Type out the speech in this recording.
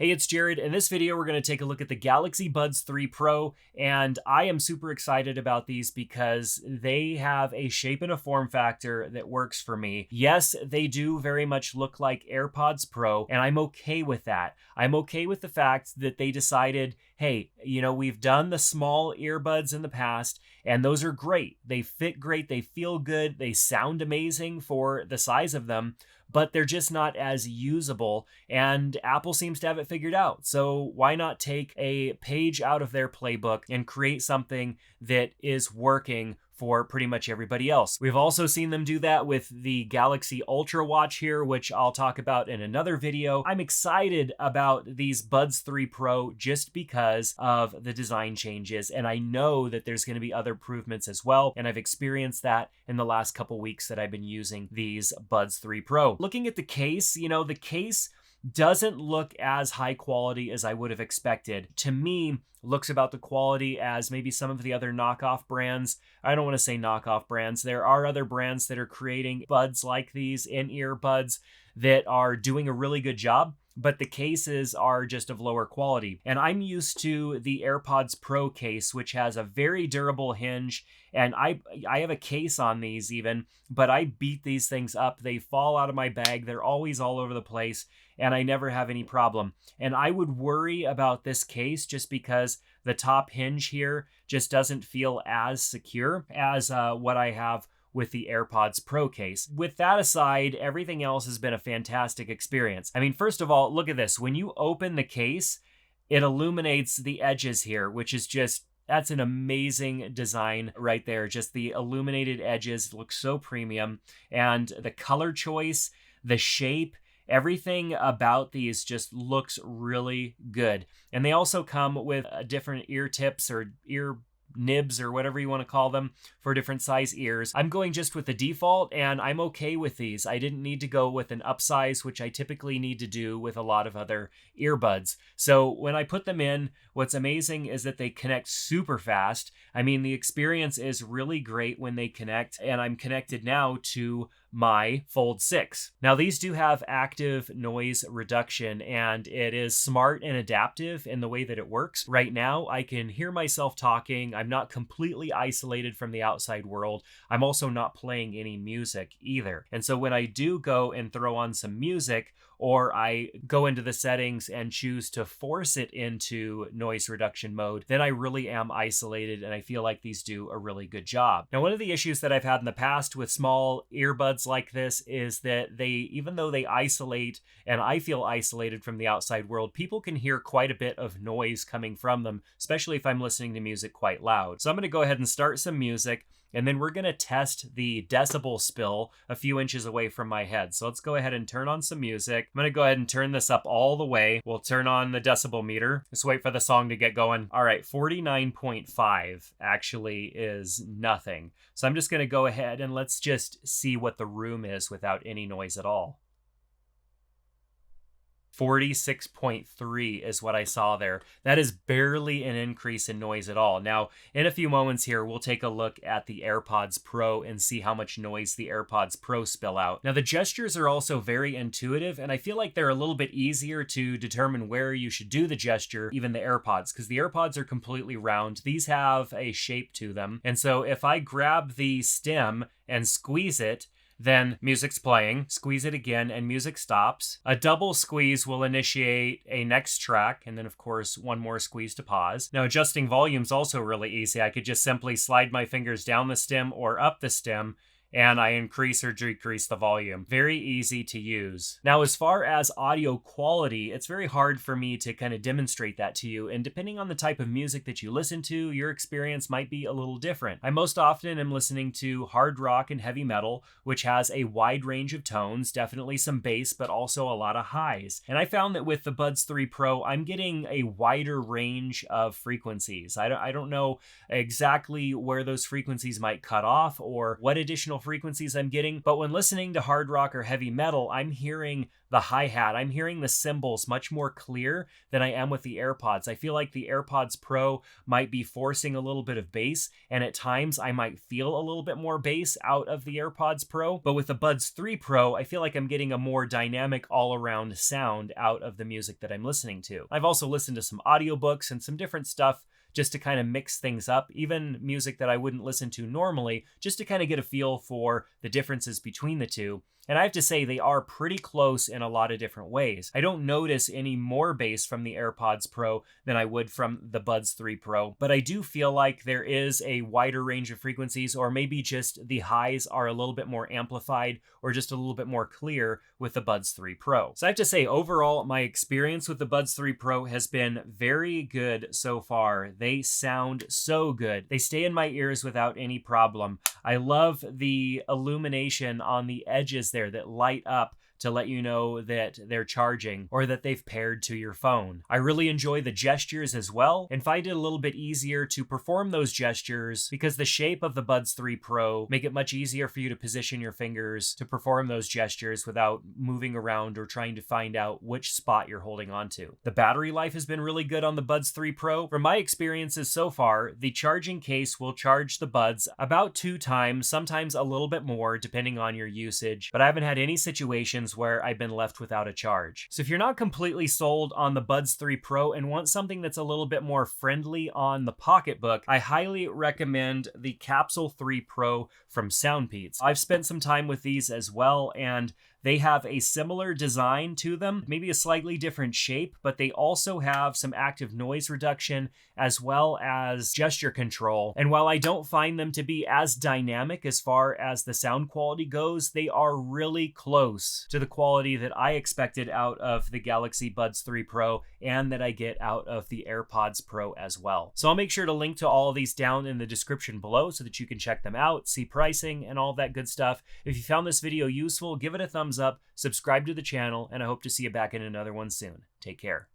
Hey, it's Jared. In this video, we're going to take a look at the Galaxy Buds 3 Pro, and I am super excited about these because they have a shape and a form factor that works for me. Yes, they do very much look like AirPods Pro, and I'm okay with that. I'm okay with the fact that they decided, hey, we've done the small earbuds in the past, and those are great. They fit great, they feel good, they sound amazing for the size of them, but they're just not as usable, and Apple seems to have it figured out. So why not take a page out of their playbook and create something that is working for pretty much everybody else? We've also seen them do that with the Galaxy Ultra watch here, which I'll talk about in another video. I'm excited about these Buds 3 Pro just because of the design changes, and I know that there's going to be other improvements as well, and I've experienced that in the last couple weeks that I've been using these Buds 3 Pro. Looking at the case, the case doesn't look as high quality as I would have expected. To me, looks about the quality as maybe some of the other knockoff brands. I don't want to say knockoff brands. There are other brands that are creating buds like these, in-ear buds, that are doing a really good job, but the cases are just of lower quality. And I'm used to the AirPods Pro case, which has a very durable hinge, and I have a case on these even, but I beat these things up. They fall out of my bag. They're always all over the place, and I never have any problem. And I would worry about this case just because the top hinge here just doesn't feel as secure as what I have with the AirPods Pro case. With that aside, everything else has been a fantastic experience. I mean, first of all, look at this. When you open the case, it illuminates the edges here, which is just, that's an amazing design right there. Just the illuminated edges look so premium, and the color choice, the shape, everything about these just looks really good. And they also come with different ear tips or ear nibs or whatever you want to call them for different size ears. I'm going just with the default, and I'm okay with these. I didn't need to go with an upsize, which I typically need to do with a lot of other earbuds. So when I put them in, what's amazing is that they connect super fast. I mean, the experience is really great when they connect, and I'm connected now to my Fold 6. Now, these do have active noise reduction, and it is smart and adaptive in the way that it works. Right now, I can hear myself talking. I'm not completely isolated from the outside world. I'm also not playing any music either. And so when I do go and throw on some music, or I go into the settings and choose to force it into noise reduction mode, then I really am isolated, and I feel like these do a really good job. Now, one of the issues that I've had in the past with small earbuds like this is that even though they isolate, and I feel isolated from the outside world, people can hear quite a bit of noise coming from them, especially if I'm listening to music quite loud. So I'm going to go ahead and start some music, and then we're going to test the decibel spill a few inches away from my head. So let's go ahead and turn on some music. I'm going to go ahead and turn this up all the way. We'll turn on the decibel meter. Just wait for the song to get going. All right, 49.5 actually is nothing. So I'm just going to go ahead and let's just see what the room is without any noise at all. 46.3 is what I saw there. That is barely an increase in noise at all. Now, in a few moments here, we'll take a look at the AirPods Pro and see how much noise the AirPods Pro spill out. Now, the gestures are also very intuitive, and I feel like they're a little bit easier to determine where you should do the gesture, even the AirPods, because the AirPods are completely round. These have a shape to them. And so if I grab the stem and squeeze it, then music's playing, squeeze it again, and music stops. A double squeeze will initiate a next track, and then of course, one more squeeze to pause. Now, adjusting volume's also really easy. I could just simply slide my fingers down the stem or up the stem, and I increase or decrease the volume. Very easy to use. Now, as far as audio quality, it's very hard for me to kind of demonstrate that to you, and depending on the type of music that you listen to, your experience might be a little different. I most often am listening to hard rock and heavy metal, which has a wide range of tones, definitely some bass, but also a lot of highs. And I found that with the Buds 3 Pro, I'm getting a wider range of frequencies. I don't know exactly where those frequencies might cut off or what additional additional frequencies I'm getting, but when listening to hard rock or heavy metal, I'm hearing the hi-hat. I'm hearing the cymbals much more clear than I am with the AirPods. I feel like the AirPods Pro might be forcing a little bit of bass, and at times I might feel a little bit more bass out of the AirPods Pro, but with the Buds 3 Pro, I feel like I'm getting a more dynamic all-around sound out of the music that I'm listening to. I've also listened to some audiobooks and some different stuff just to kind of mix things up, even music that I wouldn't listen to normally, just to kind of get a feel for the differences between the two. And I have to say, they are pretty close in a lot of different ways. I don't notice any more bass from the AirPods Pro than I would from the Buds 3 Pro, but I do feel like there is a wider range of frequencies, or maybe just the highs are a little bit more amplified or just a little bit more clear with the Buds 3 Pro. So I have to say, overall, my experience with the Buds 3 Pro has been very good so far. They sound so good. They stay in my ears without any problem. I love the illumination on the edges there that light up to let you know that they're charging or that they've paired to your phone. I really enjoy the gestures as well and find it a little bit easier to perform those gestures because the shape of the Buds 3 Pro make it much easier for you to position your fingers to perform those gestures without moving around or trying to find out which spot you're holding onto. The battery life has been really good on the Buds 3 Pro. From my experiences so far, the charging case will charge the buds about 2 times, sometimes a little bit more depending on your usage, but I haven't had any situations where I've been left without a charge. So if you're not completely sold on the Buds 3 Pro and want something that's a little bit more friendly on the pocketbook, I highly recommend the Capsule 3 Pro from Soundpeats. I've spent some time with these as well, and they have a similar design to them, maybe a slightly different shape, but they also have some active noise reduction as well as gesture control. And while I don't find them to be as dynamic as far as the sound quality goes, they are really close to the quality that I expected out of the Galaxy Buds 3 Pro and that I get out of the AirPods Pro as well. So I'll make sure to link to all of these down in the description below so that you can check them out, see pricing and all that good stuff. If you found this video useful, give it a thumbs up, subscribe to the channel, and I hope to see you back in another one soon. Take care.